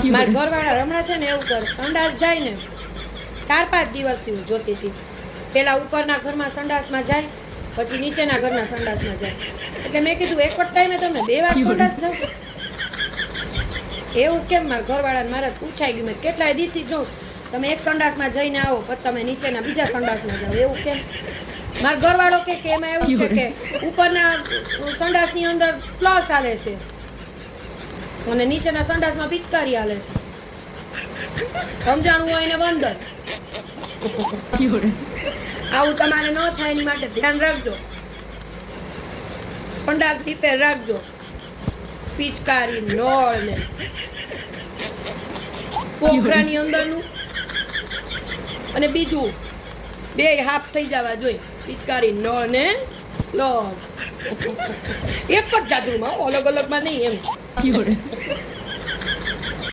મારા ઘરવાળા હમણાં છે ને એવું કરે, સંડાસ જાય ને 4-5 દિવસથી હું જોતી હતી. પેલા ઉપરના ઘરમાં સંડાસમાં જાય, પછી નીચેના ઘરના સંડાસમાં જાય. એટલે મેં કીધું એક જ ટાઈમે તમે 2 વાર સંડાસ જાવ? એવું કેમ? મારા ઘરવાળાને મારે પૂછાઈ ગયું. મેં કેટલાય દીથી જોઉં તમે એક સંડાસમાં જઈને આવો પછી તમે નીચેના બીજા સંડાસમાં જાઓ, એવું કેમ? મારો ઘરવાળો કે એમાં એવું છે કે ઉપરના સંડાસની અંદર પ્લસ હાલે છે અને નીચેના સંડાસમાં પિચકારી હાલે છે. સમજાણું હોય ને વંદર. આવું તમારે ન થાય એની માટે ધ્યાન રાખજો. સંડાસ રિપેર રાખજો. પિચકારી, નળ ને પોખરાની અંદરનું અને બીજું 2 હાફ થઈ જવા જોઈએ. પિચકારી, નળ ને પ્લસ. એક જ જાદુમાં, અલગ અલગમાં નહીં એમ.